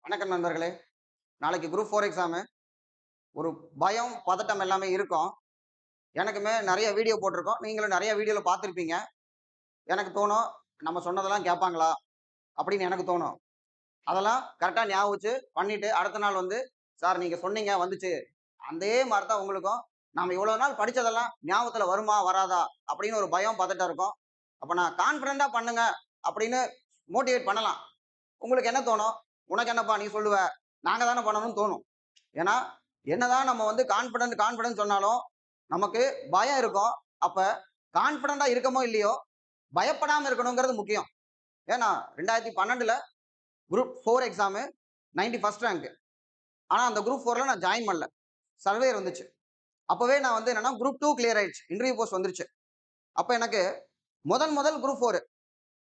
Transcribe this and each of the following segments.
வணக்கம் நண்பர்களே. நாளைக்கு குரூப் 4 எக்ஸாமு. ஒரு பயம், பதட்டம் எல்லாமே இருக்கும். எனக்குமே நெறைய வீடியோ போட்டிருக்கோம். நீங்களும் நெறைய வீடியோல பார்த்திருப்பீங்க. எனக்கு தோணும், நம்ம சொன்னதெல்லாம் கேட்பாங்களா? அப்படின்னு எனக்கு தோணும். அதெல்லாம் கரெக்ட்டா ஞாபகம் வச்சு பண்ணிட்டு, அடுத்த நாள் வந்து, சார் நீங்க சொன்னீங்க வந்துச்சு. அதே மாரி தான் உங்களுக்கும். நாம இவ்வளவு நாள் படிச்சதெல்லாம் ஞாபகத்துல வருமா? வராதா? அப்படின்னு ஒரு பயம், பதட்டம் இருக்கும். அப்ப நான் கான்ஃபிடென்ட்டா பண்ணுங்க அப்படின்னு மோட்டிவேட் பண்ணலாம். உங்களுக்கு என்ன தோணும்? உனக்கு என்னப்பா நீ சொல்லுவ? நாங்க தானே பண்ணணும்னு தோணும். ஏன்னா, என்னதான் நம்ம வந்து கான்ஃபிடென்ட் கான்ஃபிடென்ட் சொன்னாலும், நமக்கு பயம் இருக்கும். அப்ப கான்ஃபிடென்ட்டா இருக்கமோ இல்லையோ, பயப்படாம இருக்கணுங்கிறது முக்கியம். ஏன்னா 2012ல குரூப் 4 எக்ஸாமு 91 ரேங்க். ஆனா அந்த குரூப் 4ல நான் ஜாயின் பண்ணல. சர்வேயர் வந்துச்சு. அப்பவே நான் வந்து என்னன்னா குரூப் 2 கிளியர் ஆயிடுச்சு. இன்டர்வியூ போஸ்ட் வந்துருச்சு. அப்ப எனக்கு முதல் குரூப் 4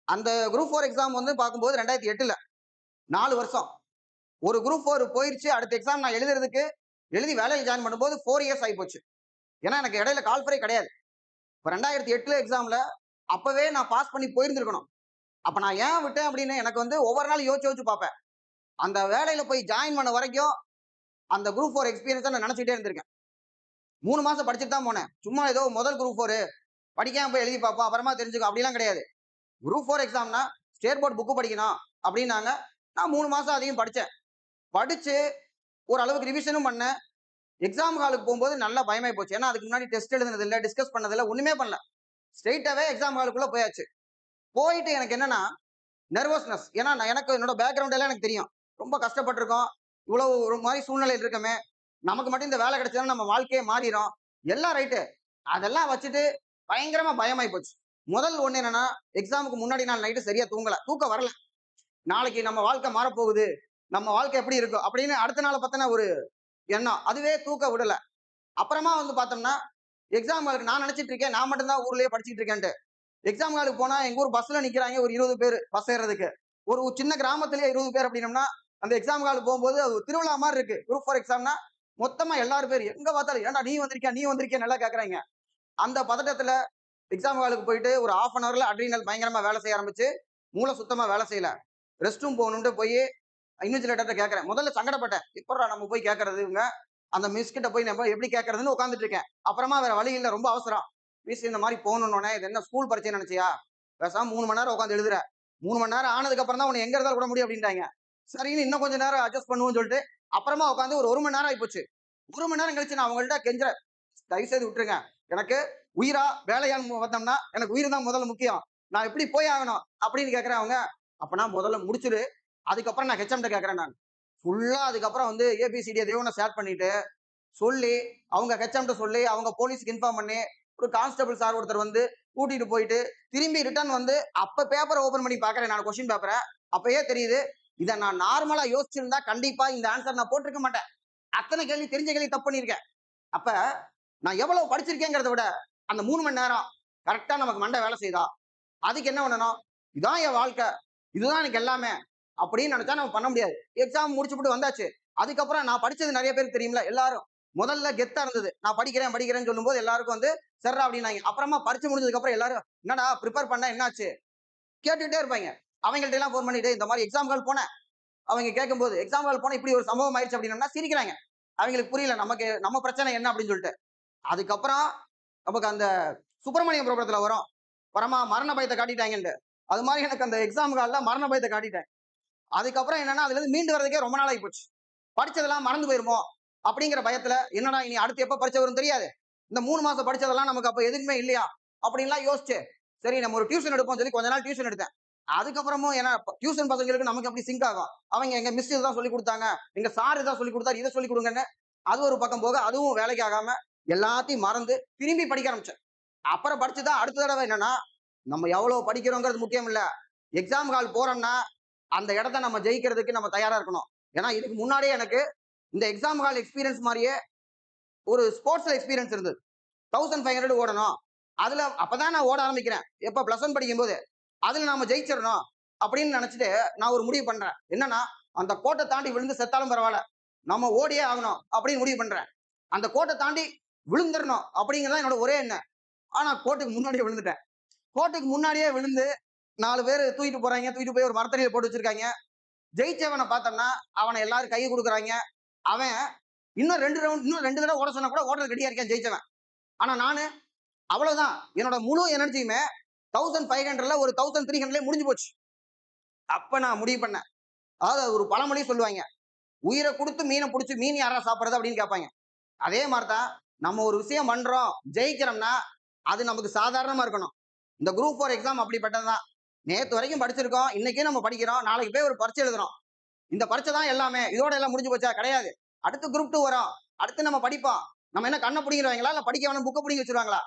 அந்த குரூப் 4 எக்ஸாம் வந்து பார்க்கும்போது 2008ல 4 வருஷம். ஒரு குரூப் 4 போயிருச்சு. அடுத்த எக்ஸாம் நான் எழுதுறதுக்கு எழுதி வேலையில ஜாயின் பண்ணும்போது 4 இயர்ஸ் ஆயிப்போச்சு. ஏன்னா எனக்கு இடையில கால்ஃபரே கிடையாது. இப்ப 2008 எக்ஸாம்ல அப்பவே நான் பாஸ் பண்ணி போயிருந்திருக்கணும். அப்ப நான் ஏன் விட்டேன் அப்படின்னு எனக்கு வந்து ஒவ்வொரு நாள் யோசிச்சு யோசிச்சு பார்ப்பேன். அந்த வேலையில போய் ஜாயின் பண்ண வரைக்கும் அந்த குரூப் 4 எக்ஸ்பீரியன்ஸ நான் நினைச்சுட்டே இருந்திருக்கேன். 3 மாசம் படிச்சுட்டு தான் போனேன். சும்மா ஏதோ முதல் குரூப் 4 படிக்காம போய் எழுதி பார்ப்போம். அப்புறமா தெரிஞ்சுக்கும் அப்படிலாம் கிடையாது. குரூப் 4 எக்ஸாம்னா ஸ்டேட் போர்ட் புக் படிக்கணும் அப்படின்னாங்க. நான் 3 மாசம் அதையும் படிச்சேன். படிச்சு ஓரளவுக்கு ரிவிஷனும் பண்ணேன். எக்ஸாம் ஹாலுக்கு போகும்போது நல்லா பயமாயி போச்சு. ஏன்னா அதுக்கு முன்னாடி டெஸ்ட் எழுதுனது இல்ல, டிஸ்கஸ் பண்ணது இல்ல, ஒண்ணுமே பண்ணல. ஸ்ட்ரெயிட்டாவே எக்ஸாம் ஹாலுக்குள்ள போயாச்சு. போயிட்டு எனக்கு என்னன்னா, நெர்வஸ்னஸ். ஏன்னா எனக்கு என்னோட பேக்கிரவுண்ட் எல்லாம் எனக்கு தெரியும். ரொம்ப கஷ்டப்பட்டுருக்கோம். இவ்வளவு ஒரு மாரி சூழ்நிலையில இருக்கோமே. நமக்கு மட்டும் இந்த வேலை கிடைச்சதுன்னா நம்ம வாழ்க்கையே மாறிரும். எல்லாம் ரைட்டு. அதெல்லாம் வச்சுட்டு பயங்கரமா பயமாயி போச்சு. முதல் ஒண்ணு என்னன்னா, எக்ஸாமுக்கு முன்னாடி நாள் நைட்டு சரியா தூங்கல. தூக்கம் வரல. நாளைக்கு நம்ம வாழ்க்கை மாறப்போகுது. நம்ம வாழ்க்கை எப்படி இருக்கும்? அப்படின்னு அடுத்த நாள பத்தின ஒரு எண்ணம். அதுவே தூக்க விடல. அப்புறமா வந்து பார்த்தோம்னா, எக்ஸாம் ஹாலுக்கு நான் நினைச்சிட்டு இருக்கேன். நான் மட்டும் தான் ஊர்லயே படிச்சுட்டு இருக்கேன்ட்டு. எக்ஸாம் ஹாலுக்கு போனா எங்க ஊர் பஸ்ல நிக்கிறாங்க ஒரு 20 பேரு பஸ் ஏறுறதுக்கு. ஒரு சின்ன கிராமத்திலேயே 20 பேர் அப்படின்னம்னா, அந்த எக்ஸாம் ஹாலுக்கு போகும்போது அது ஒரு திருவிழா மாரி இருக்கு. குரூப் 4 எக்ஸாம்னா, மொத்தமா எல்லாரும் பேர் எங்க பார்த்தாலும், "ஏன்டா நீ வந்திருக்கியா? நீ வந்திருக்கியான்னு" எல்லாம் கேட்கறாய்ங்க. அந்த பதட்டத்துல எக்ஸாம் ஹாலுக்கு போயிட்டு ஒரு 1/2 அன் ஹவர்ல அட்ரினல் பயங்கரமா வேலை செய்ய ஆரம்பிச்சு, மூளை சுத்தமா வேலை செய்யல. ரெஸ்ட் ரூம் போகணும்ன்ட்டு போயி இன்விஜிலேட்டர்ட்ட கேட்கிறேன். முதல்ல சங்கடப்பட்டேன். எப்புட்றா நம்ம போய் கேட்கறது இவங்க? அந்த மிஸ் கிட்ட போய் நம்ம எப்படி கேட்கறதுன்னு உட்கார்ந்துட்டு இருக்கேன். அப்புறமா வேற வழி இல்ல. ரொம்ப அவசரம். மிஸ் இந்த மாரி போகணும்னோனே, இது என்ன ஸ்கூல் பரீட்சைன்னு நினைச்சியா? பேசாம 3 மணி நேரம் உட்கார்ந்து எழுதுற. 3 மணி நேரம் ஆனதுக்கு அப்புறம் தான் உன்னை எங்க இருந்தாலும் விட முடியும் அப்படின்ட்டாய்ங்க. சரின்னு இன்னும் கொஞ்ச நேரம் அட்ஜஸ்ட் பண்ணுவோம்னு சொல்லிட்டு, அப்புறமா உட்கார்ந்து ஒரு 1 மணி நேரம் ஆயிப்போச்சு. 1 மணி நேரம் கழிச்சு நான் அவங்கள்ட்ட கெஞ்சுறேன். தயவு செய்து விட்டுருங்க. எனக்கு உயிரா, வேலையான்னு பார்த்தோம்னா, எனக்கு உயிர் தான் முதல்ல முக்கியம். நான் எப்படி போய் ஆகணும்? அப்படின்னு கேட்கிறேன் அவங்க. அப்பன்னா முதல்ல முடிச்சுரு. அதுக்கப்புறம் நான் ஹெச்எம்ட்ட கேட்கிறேன் நான். ஃபுல்லா அதுக்கப்புறம் வந்து ஏபிசிடி எதையோ ஒண்ண ஷேர் பண்ணிட்டு, சொல்லி, அவங்க ஹெச்எம்ட்ட சொல்லி, அவங்க போலீஸ்க்கு இன்ஃபார்ம் பண்ணி, ஒரு கான்ஸ்டபிள் சார் ஒருத்தர் வந்து கூட்டிட்டு போயிட்டு, திரும்பி ரிட்டர்ன் வந்து அப்ப பேப்பர ஓப்பன் பண்ணி பார்க்கிறேன் நான் கொஸ்டின் பேப்பர. அப்பயே தெரியுது, இத நான் நார்மலா யோசிச்சிருந்தா கண்டிப்பா இந்த ஆன்ஸர் நான் போட்டிருக்க மாட்டேன். அத்தன கேள்வி தெரிஞ்ச கேள்வி தப்பு பண்ணியிருக்கேன். அப்ப நான் எவ்வளவு படிச்சிருக்கேங்கிறத விட, அந்த 3 மணி நேரம் கரெக்ட்டா நமக்கு மண்டை வேலை செய்யுதா? அதுக்கு என்ன பண்ணணும்? இதான் என் வாழ்க்கை. இதுதான் எனக்கு எல்லாமே. அப்படின்னு நினைச்சா நம்ம பண்ண முடியாது. எக்ஸாம் முடிச்சுப்புட்டு வந்தாச்சு. அதுக்கப்புறம் நான் படிச்சது நெறைய பேருக்கு தெரியும்ல. எல்லாரும் முதல்ல கெத்தா இருந்தது. நான் படிக்கிறேன், படிக்கிறேன்னு சொல்லும்போது எல்லாருக்கும் வந்து சரிடா அப்படின்னாய்ங்க. அப்புறமா பரீட்சை முடிஞ்சதுக்கு அப்புறம் எல்லாரும் என்னடா பிரிப்பேர் பண்ண என்னாச்சு? கேட்டுட்டே இருப்பாய்ங்க. அவங்கள்ட்ட எல்லாம் ஃபோன் பண்ணிட்டு இந்த மாரி எக்ஸாம் ஹால் போனேன். அவங்க கேட்கும்போது எக்ஸாம் ஹால் போனா இப்படி ஒரு சம்பவம் ஆயிடுச்சு அப்படின்னோம்னா சிரிக்கிறாங்க. அவங்களுக்கு புரியல நமக்கு நம்ம பிரச்சனை என்ன அப்படின்னு சொல்லிட்டு. அதுக்கப்புறம் நமக்கு அந்த சுப்பிரமணியம் பிரபலத்துல வரும். பரமா மரண பயத்த காட்டிட்டாங்கன்ட்டு. அது மாரி எனக்கு அந்த எக்ஸாம் ஹால்ல மரண பயத்த காட்டிட்டாங்க. அதுக்கப்புறம் என்னன்னா, அதுலருந்து மீண்டு வர்றதுக்கே ரொம்ப நாள் ஆயி போச்சு. படிச்சதெல்லாம் மறந்து போயிருமோ? அப்படிங்கிற பயத்துல, என்னடா இனி அடுத்து எப்ப பரீட்சை வரும்னு தெரியாது. இந்த 3 மாசம் படிச்சதெல்லாம் நமக்கு அப்ப எதுவுமே இல்லையா? அப்படின்லாம் யோசிச்சு, சரி நம்ம ஒரு டியூஷன் எடுப்போம்னு சொல்லி கொஞ்ச நாள் டியூஷன் எடுத்தேன். அதுக்கப்புறமும் ஏன்னா டியூஷன் பசங்களுக்கு நமக்கு எப்படி சிங்க் ஆகும். அவங்க எங்க மிஸ் இதுதான் சொல்லிக் குடுத்தாங்க. எங்க சார் இதான் சொல்லிக் குடுத்தாரு. இத சொல்லிக் குடுங்கன்னு. அது ஒரு பக்கம் போக, அதுவும் வேலைக்கு ஆகாம எல்லாத்தையும் மறந்து திரும்பி படிக்க ஆரம்பிச்சேன். அப்புறம் படிச்சு தான் அடுத்த தடவ என்னன்னா, நம்ம எவ்வளவு படிக்கிறோங்கிறது முக்கியம் இல்ல. எக்ஸாம் ஹால் போறோம்னா, அந்த இடத்த நம்ம ஜெயிக்கிறதுக்கு நம்ம தயாரா இருக்கணும். ஏன்னா இதுக்கு முன்னாடியே எனக்கு இந்த எக்ஸாம் ஹால் எக்ஸ்பீரியன்ஸ் மாரியே ஒரு ஸ்போர்ட்ஸ்ல எக்ஸ்பீரியன்ஸ் இருந்தது. 1500 ஓடணும். அதுல அப்பதான் நான் ஓட ஆரம்பிக்கிறேன். எப்ப பிளஸ் ஒன் படிக்கும்போது. அதுல நாம ஜெயிச்சிடணும் அப்படின்னு நினைச்சிட்டு நான் ஒரு முடிவு பண்றேன். என்னன்னா, அந்த கோட்டை தாண்டி விழுந்து செத்தாலும் பரவாயில்ல. நம்ம ஓடியே ஆகணும் அப்படின்னு முடிவு பண்றேன். அந்த கோட்டை தாண்டி விழுந்துரணும் அப்படிங்கிறது என்னோட ஒரே எண்ணம். ஆனா கோட்டுக்கு முன்னாடியே விழுந்துட்டேன். கோட்டுக்கு முன்னாடியே விழுந்து 4 பேர் தூக்கிட்டு போறாங்க. தூக்கிட்டு போய் ஒரு மரத்தடியில போட்டு வச்சிருக்காங்க. ஜெயிச்சவனை பார்த்தோம்னா அவனை எல்லாரும் கை கொடுக்குறாங்க. அவன் இன்னும் 2 தடவை ஓட சொன்னா கூட ஓடுறது ரெடியா இருக்கேன் ஜெயிச்சவன். ஆனா நானு அவ்வளவுதான். என்னோட முழு எனர்ஜியுமே 1500ல ஒரு 1300 முடிஞ்சு போச்சு. அப்ப நான் முடிவு பண்ணேன். அதாவது ஒரு பழமொழி சொல்லுவாங்க. உயிரை கொடுத்து மீனை பிடிச்சி மீன் யாரா சாப்பிடுறது அப்படின்னு கேட்பாங்க. அதே மாதிரிதான் நம்ம ஒரு விஷயம் பண்றோம், ஜெயிக்கிறோம்னா அது நமக்கு சாதாரணமா இருக்கணும். இந்த குரூப் 4 எக்ஸாம் அப்படிப்பட்டதுதான். நேத்து வரைக்கும் படிச்சிருக்கோம், இன்னைக்கே நம்ம படிக்கிறோம், நாளைக்கு போய் ஒரு பரீட்சை எழுதுறோம். இந்த பரீட்சை தான் எல்லாமே, இதோட எல்லாம் முடிஞ்சு போச்சா? கிடையாது. அடுத்து குரூப் 2 வரும், அடுத்து நம்ம படிப்போம். நம்ம என்ன கண்ணை பிடிங்கிருவாங்களா, இல்ல படிக்க வேணும் புக்கை பிடிங்கி வச்சிருவாங்களா?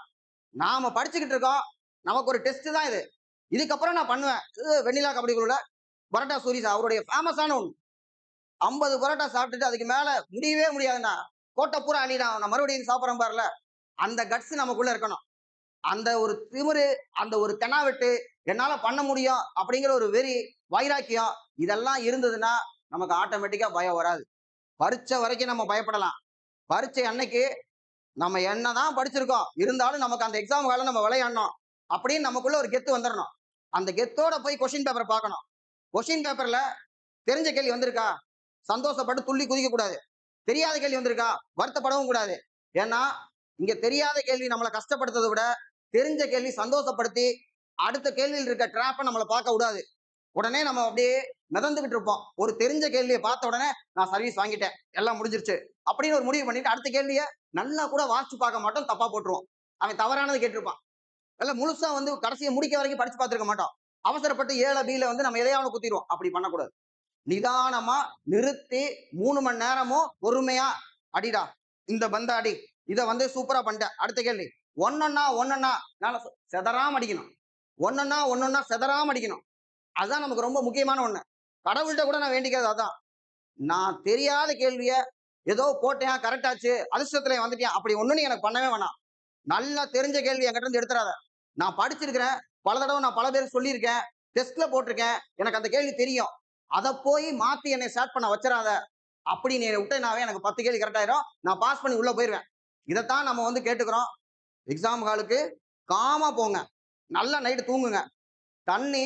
நாம படிச்சுக்கிட்டு இருக்கோம், நமக்கு ஒரு டெஸ்ட் தான் இது. இதுக்கப்புறம் நான் பண்ணுவேன். வெண்ணிலா கபடி குழுல பரோட்டா சூரிஸ் அவருடைய ஃபேமஸான ஒன்று. 50 பரோட்டா சாப்பிட்டுட்டு அதுக்கு மேல முடியவே முடியாதுண்ணா, கோட்டை பூரா அணிதான் நான் மறுபடியும் சாப்பிட்றேன் பாருல, அந்த கட்ஸ் நமக்குள்ள இருக்கணும். அந்த ஒரு திமிரு, அந்த ஒரு தெனாவெட்டு, என்னால பண்ண முடியும் அப்படிங்கிற ஒரு வெறி, வைராக்கியம், இதெல்லாம் இருந்ததுன்னா நமக்கு ஆட்டோமேட்டிக்கா பயம் வராது. பரீட்சை வரைக்கும் நம்ம பயப்படலாம். பரீட்சை அன்னைக்கு நம்ம என்னதான் படிச்சிருக்கோம், இருந்தாலும் நமக்கு அந்த எக்ஸாம் காலம் நம்ம விளையாடணும் அப்படின்னு நமக்குள்ள ஒரு கெத்து வந்துடணும். அந்த கெத்தோட போய் கொஸ்டின் பேப்பர் பார்க்கணும். கொஸ்டின் பேப்பர்ல தெரிஞ்ச கேள்வி வந்திருக்கா, சந்தோஷப்பட்டு துள்ளி குதிக்க கூடாது. தெரியாத கேள்வி வந்திருக்கா, வருத்தப்படவும் கூடாது. ஏன்னா இங்க தெரியாத கேள்வி நம்மளை கஷ்டப்படுத்துறதை விட தெரிஞ்ச கேள்வி சந்தோஷப்படுத்தி அடுத்த கேள்வியில் இருக்க ட்ராப்பை நம்மளை பார்க்க விடாது. உடனே நம்ம அப்படியே மிதந்துகிட்டு இருப்போம். ஒரு தெரிஞ்ச கேள்வியை பார்த்த உடனே நான் சர்வீஸ் வாங்கிட்டேன், எல்லாம் முடிஞ்சிருச்சு அப்படின்னு ஒரு முடிவு பண்ணிட்டு அடுத்த கேள்வியை நல்லா கூட வாசிச்சு பார்க்க மாட்டோம், தப்பா போட்டுருவோம். அவன் தவறானது கேட்டிருப்பான். இல்ல முழுசா கடைசியை முடிக்க வரைக்கும் படிச்சு பார்த்திருக்க மாட்டோம். அவசரப்பட்டு ஏழ பீல நம்ம எதையாவது குத்திடுவோம். அப்படி பண்ணக்கூடாது. நிதானமா நிறுத்தி 3 மணி நேரமும் பொறுமையா அடிடா, இந்த பந்த அடி, இதை சூப்பரா பண்ணிட்டேன், அடுத்த கேள்வி ஒன்னொன்னா செதறாம அடிக்கணும். ஒன்னொன்னா செதறாம அடிக்கணும். அதுதான் நமக்கு ரொம்ப முக்கியமான ஒண்ணு. கடவுள்கிட்ட கூட நான் வேண்டிக்கிறது அதான். நான் தெரியாத கேள்விய ஏதோ போட்டேன், கரெக்டாச்சு, அதிர்ஷ்டத்துல வந்துட்டேன், அப்படி ஒண்ணு எனக்கு பண்ணவே வேணாம். நல்லா தெரிஞ்ச கேள்வி என்கிட்ட இருந்து எடுத்துறாத. நான் படிச்சிருக்கிறேன், பல தடவை நான் பல பேருக்கு சொல்லியிருக்கேன், டெஸ்ட்ல போட்டிருக்கேன், எனக்கு அந்த கேள்வி தெரியும், அதை போய் மாத்தி என்னை ஸ்டார்ட் பண்ண வச்சிடாத. அப்படி நீ விட்டேனாவே எனக்கு 10 கேள்வி கரெக்ட் ஆயிரும், நான் பாஸ் பண்ணி உள்ள போயிருவேன். இதைத்தான் நம்ம கேட்டுக்கிறோம். எக்ஸாம் ஹாலுக்கு காமா போங்க, நல்லா நைட்டு தூங்குங்க. தண்ணி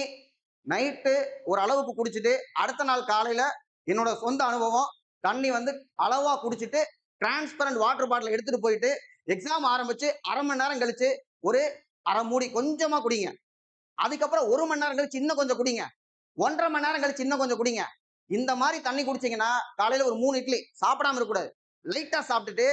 நைட்டு ஒரு அளவுக்கு குடிச்சிட்டு அடுத்த நாள் காலையில என்னோட சொந்த அனுபவம், தண்ணி அளவா குடிச்சிட்டு டிரான்ஸ்பரண்ட் வாட்டர் பாட்டில் எடுத்துட்டு போயிட்டு எக்ஸாம் ஆரம்பிச்சு 1/2 மணி நேரம் கழிச்சு ஒரு அரை மூடி கொஞ்சமா குடிங்க. அதுக்கப்புறம் 1 மணி நேரம் கழிச்சு இன்னும் கொஞ்சம் குடிங்க. 1.5 மணி நேரம் கழிச்சு இன்னும் கொஞ்சம் குடிங்க. இந்த மாதிரி தண்ணி குடிச்சீங்கன்னா காலையில ஒரு 3 இட்லி சாப்பிடாம இருக்கக்கூடாது. லைட்டா சாப்பிட்டுட்டு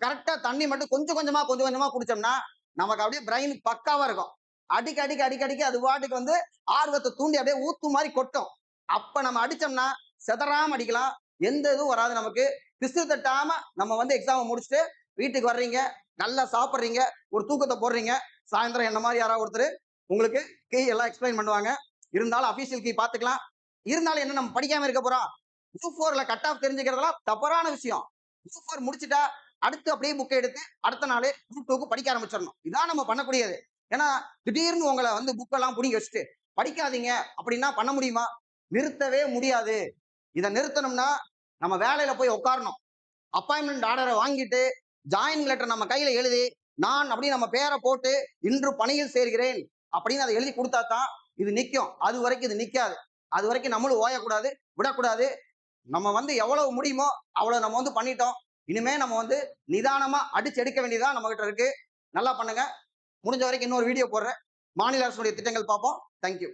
கரெக்டா தண்ணி மட்டும் கொஞ்சம் கொஞ்சமா குடிச்சோம்னா நமக்கு அப்படியே பிரெயின் பக்காவா இருக்கும். அடிக்க அது பாட்டுக்கு ஆர்வத்தை தூண்டி அப்படியே ஊத்து மாதிரி கொட்டும். அப்ப நம்ம அடிச்சோம்னா செதறாம அடிக்கலாம், எந்த இதுவும் வராது. நமக்கு பிசு தட்டாம நம்ம எக்ஸாம் முடிச்சுட்டு வீட்டுக்கு வர்றீங்க, நல்லா சாப்பிட்றீங்க, ஒரு தூக்கத்தை போடுறீங்க. சாயந்தரம் என்ன மாதிரி யாராவது ஒருத்தர் உங்களுக்கு கீ எல்லாம் எக்ஸ்பிளைன் பண்ணுவாங்க. இருந்தாலும் அபிஷியல் கீ பார்த்துக்கலாம். இருந்தாலும் என்ன நம்ம படிக்காம இருக்க போறோம்? குரூப் 4ல கட் ஆஃப் தெரிஞ்சுக்கிறதெல்லாம் தவறான விஷயம். குரூப் 4 முடிச்சுட்டா அடுத்து அப்படியே புக்கை எடுத்து அடுத்த நாளே குரூப் 2க்கு படிக்க ஆரம்பிச்சிடணும். இதான் நம்ம பண்ணக்கூடியது. ஏன்னா திடீர்னு உங்களை புக்கெல்லாம் பிடிங்கி வச்சுட்டு படிக்காதீங்க அப்படின்னா பண்ண முடியுமா? நிறுத்தவே முடியாது. இதை நிறுத்தணும்னா நம்ம வேலையில போய் உட்காரணும். அப்பாயின்மெண்ட் ஆர்டரை வாங்கிட்டு ஜாயினிங் லெட்டர் நம்ம கையில எழுதி நான் அப்படி நம்ம பேரை போட்டு இன்று பணியில் சேர்கிறேன் அப்படின்னு அதை எழுதி கொடுத்தா தான் இது நிற்கும். அது வரைக்கும் இது நிற்காது. அது வரைக்கும் நம்மளும் ஓயக்கூடாது, விடக்கூடாது. நம்ம எவ்வளவு முடியுமோ அவ்வளவு நம்ம பண்ணிட்டோம். இனிமே நம்ம நிதானமா அடிச்சு எடுக்க வேண்டியதான் நம்ம கிட்ட இருக்கு. நல்லா பண்ணுங்க. முடிஞ்ச வரைக்கும் இன்னொரு வீடியோ போடுறேன். மாநில அரசுடைய திட்டங்கள் பார்ப்போம். தேங்க்யூ.